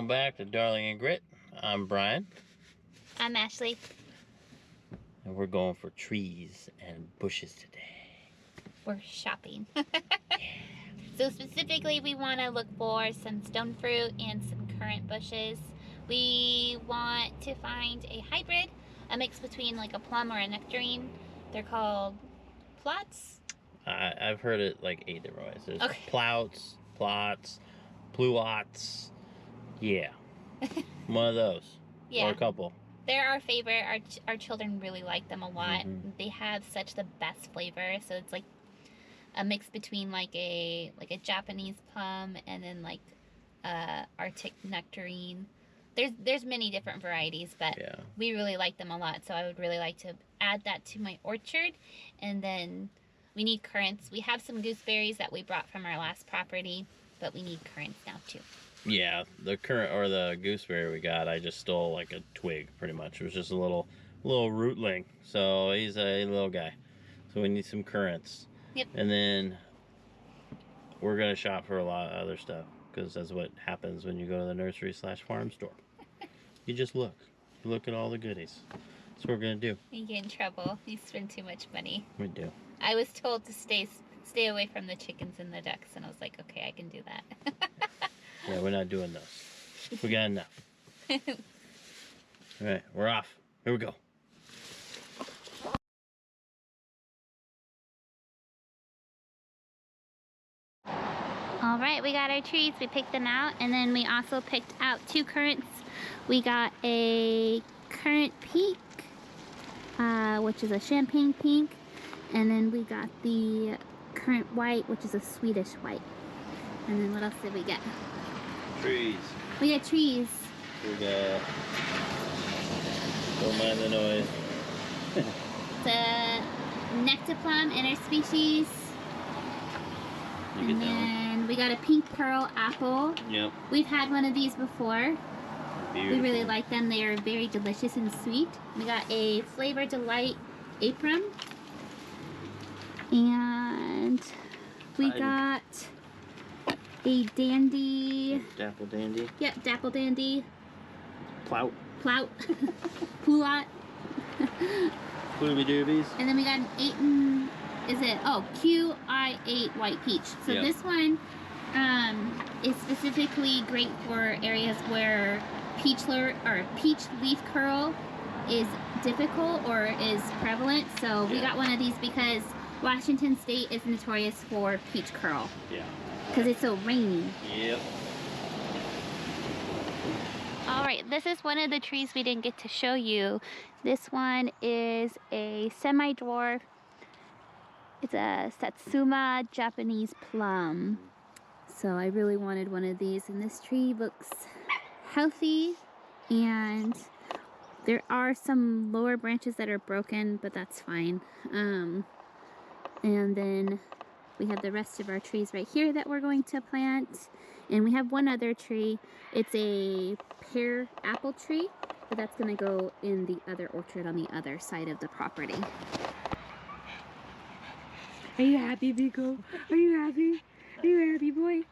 Welcome back to Darling and Grit. I'm Brian. I'm Ashley. And we're going for trees and bushes today. We're shopping. So specifically we want to look for some stone fruit and some currant bushes. We want to find a hybrid, a mix between like a plum or a nectarine. They're called Pluots. I've heard it like 8 different ways. There's Okay. Plouts, Plots, Pluots. Yeah. One of those. Yeah. Or a couple. They're our favorite. Our children really like them a lot. Mm-hmm. They have such the best flavor. So it's like a mix between like a Japanese plum and then like Arctic nectarine. There's many different varieties, but yeah, we really like them a lot. So I would really like to add that to my orchard. And then we need currants. We have some gooseberries that we brought from our last property, but we need currants now too. Yeah, the currant or the gooseberry we got, I just stole like a twig pretty much. It was just a little rootling. So he's a little guy. So we need some currants. Yep. And then we're gonna shop for a lot of other stuff because that's what happens when you go to the nursery/farm store. You just look. You look at all the goodies. That's what we're gonna do. You get in trouble. You spend too much money. We do. I was told to stay away from the chickens and the ducks, and I was like, okay, I can do that. Yeah, we're not doing those. We got enough. All right, we're off. Here we go. All right, we got our trees. We picked them out, and then we also picked out 2 currants. We got a currant pink, which is a champagne pink, and then we got the currant white, which is a Swedish white. And then what else did we get? Trees. We got trees. We got. Don't mind the noise. The Necta-Plum interspecies. And then we got a pink pearl apple. Yep. We've had one of these before. Beautiful. We really like them. They are very delicious and sweet. We got a Flavor Delight Aprium. And we got a Dandy. Dapple Dandy. Yep, Dapple Dandy. Plout. Pluot. Plooby Doobies. And then we got an 8 and, is it? Oh, QI8 White Peach. So yep. This one is specifically great for areas where peach leaf curl is difficult or is prevalent. So we got one of these because Washington State is notorious for peach curl. Yeah. Because it's so rainy. Yep. Alright, this is one of the trees we didn't get to show you. This one is a semi-dwarf. It's a Satsuma Japanese plum. So I really wanted one of these, and this tree looks healthy, and there are some lower branches that are broken, but that's fine. And then we have the rest of our trees right here that we're going to plant. And we have one other tree. It's a pear apple tree, but that's going to go in the other orchard on the other side of the property. Are you happy, Biko? Are you happy? Are you happy, boy?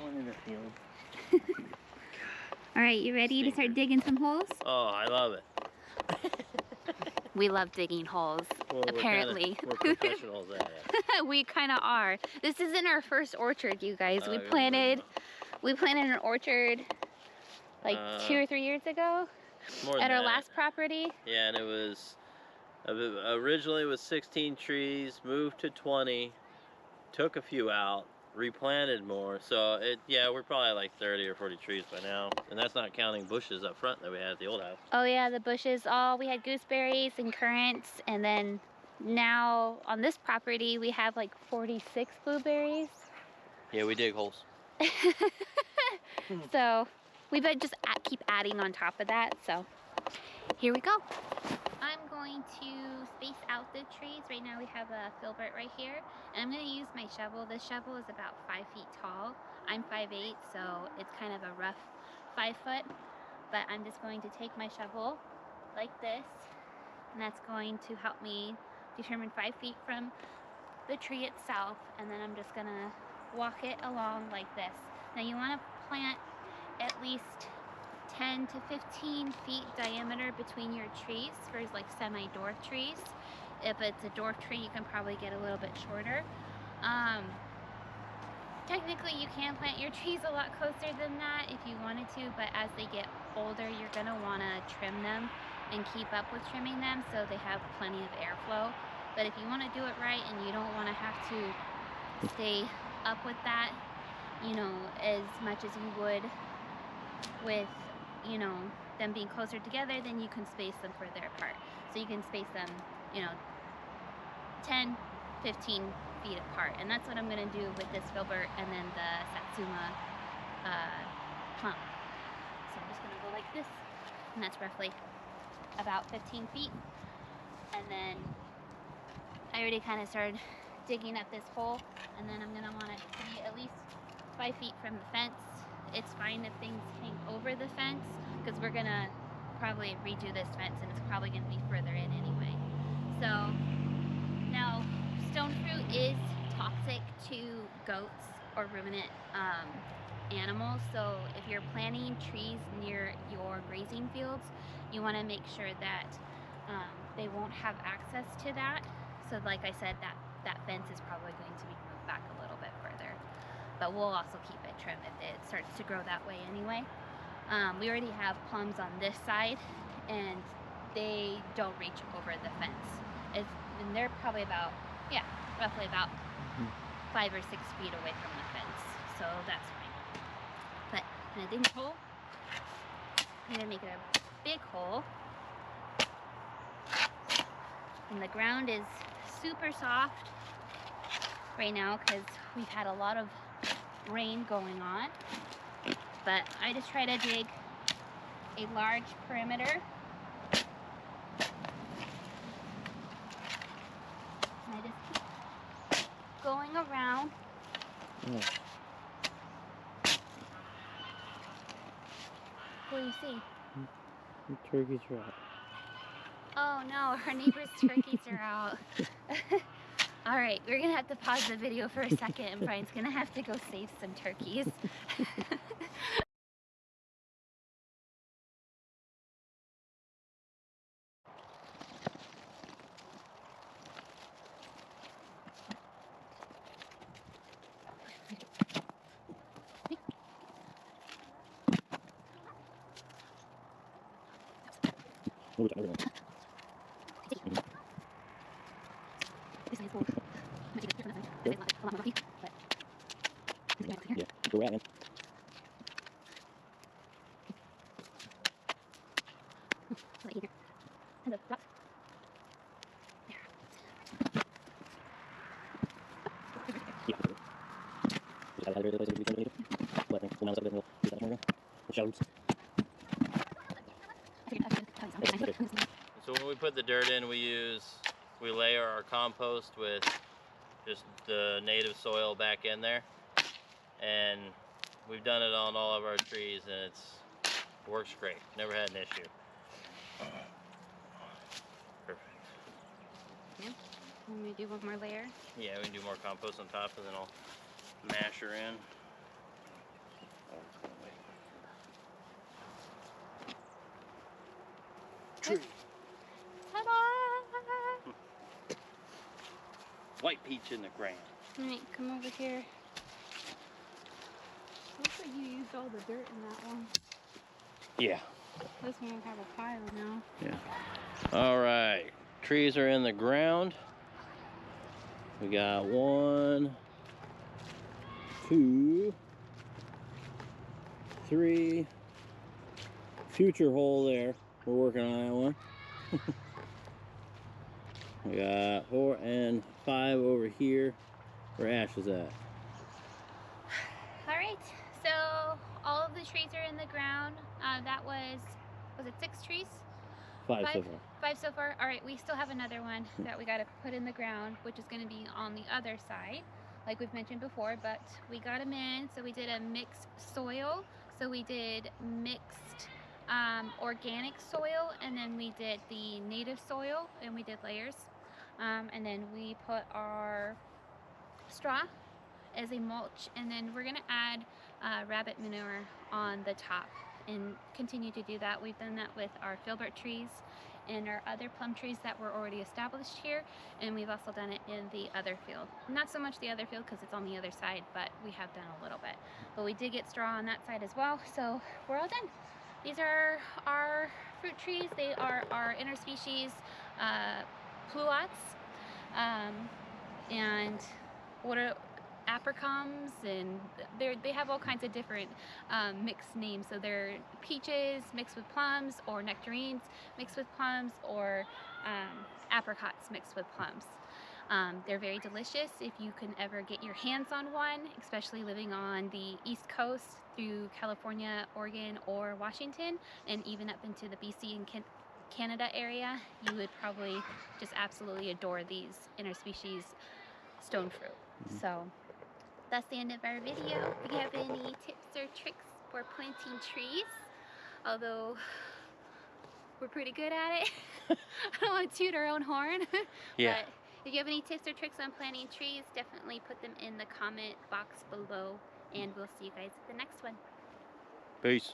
I'm in the field. Alright, you ready to start digging some holes? Oh, I love it. We love digging holes, well, apparently. We're professionals at it. We kind of are. This isn't our first orchard, you guys. We planted an orchard like 2 or 3 years ago at our last property. Yeah, and it was originally it was 16 trees, moved to 20, took a few out, replanted more. So we're probably like 30 or 40 trees by now, and that's not counting bushes up front that we had at the old house. Oh yeah, the bushes. We had gooseberries and currants, and then now on this property we have like 46 blueberries. Yeah, we dig holes. So we better just keep adding on top of that. So here we go. I'm going to space out the trees. Right now we have a filbert right here, and I'm going to use my shovel. This shovel is about 5 feet tall. I'm 5'8", so it's kind of a rough 5 foot, but I'm just going to take my shovel like this, and that's going to help me determine 5 feet from the tree itself, and then I'm just going to walk it along like this. Now you want to plant at least 10 to 15 feet diameter between your trees for like semi-dwarf trees. If it's a dwarf tree, you can probably get a little bit shorter. Technically, you can plant your trees a lot closer than that if you wanted to, but as they get older, you're gonna wanna trim them and keep up with trimming them so they have plenty of airflow. But if you wanna do it right and you don't wanna have to stay up with that, you know, as much as you would with, you know, them being closer together, then you can space them further apart. So you can space them, you know, 10, 15 feet apart, and that's what I'm going to do with this filbert and then the Satsuma plum. So I'm just going to go like this, and that's roughly about 15 feet. And then I already kind of started digging up this hole, and then I'm going to want it to be at least 5 feet from the fence. It's fine if things hang over the fence, because we're going to probably redo this fence, and it's probably going to be further in anyway. So now, stone fruit is toxic to goats or ruminant animals, so if you're planting trees near your grazing fields, you want to make sure that they won't have access to that. So like I said, that fence is probably going to be moved back a little bit further, but we'll also keep it trimmed if it starts to grow that way anyway. We already have plums on this side, and they don't reach over the fence. And they're probably about, yeah, roughly about 5 or 6 feet away from the fence, so that's fine. But I'm gonna dig a hole. I'm gonna make it a big hole, and the ground is super soft right now because we've had a lot of rain going on. But I just try to dig a large perimeter. I just keep going around. Yeah. What do you see? The turkeys are out. Oh no, our neighbor's turkeys are out. All right, we're gonna have to pause the video for a second, and Brian's gonna have to go save some turkeys. Yeah, go right in. So when we put the dirt in, we layer our compost with just the native soil back in there, and we've done it on all of our trees, and it works great. Never had an issue. Perfect. Yeah. Let me do one more layer. Yeah, we can do more compost on top, and then I'll mash her in. Tree. Ta-da! White peach in the ground. Alright, come over here. Looks like you used all the dirt in that one. Yeah. This one will have a pile now. Yeah. All right. Trees are in the ground. We got 1, 2, 3. Future hole there. We're working on that one. We got 4 and 5 over here where Ash is at. Alright, so all of the trees are in the ground. That was it 6 trees? 5 so far. 5 so far. Alright, we still have another one that we got to put in the ground, which is going to be on the other side, like we've mentioned before, but we got them in. So we did a mixed soil. So we did mixed organic soil, and then we did the native soil, and we did layers. And then we put our straw as a mulch, and then we're going to add rabbit manure on the top, and continue to do that. We've done that with our filbert trees and our other plum trees that were already established here, and we've also done it in the other field. Not so much the other field because it's on the other side, but we have done a little bit. But we did get straw on that side as well, so we're all done. These are our fruit trees. They are our interspecies Pluots, and what are Apricoms, and they have all kinds of different mixed names. So they're peaches mixed with plums, or nectarines mixed with plums, or apricots mixed with plums. They're very delicious if you can ever get your hands on one, especially living on the East Coast through California, Oregon, or Washington, and even up into the BC and Canada area. You would probably just absolutely adore these interspecies stone fruit. So that's the end of our video. If you have any tips or tricks for planting trees, although we're pretty good at it. I don't want to toot our own horn. Yeah. But if you have any tips or tricks on planting trees, definitely put them in the comment box below, and we'll see you guys at the next one. Peace.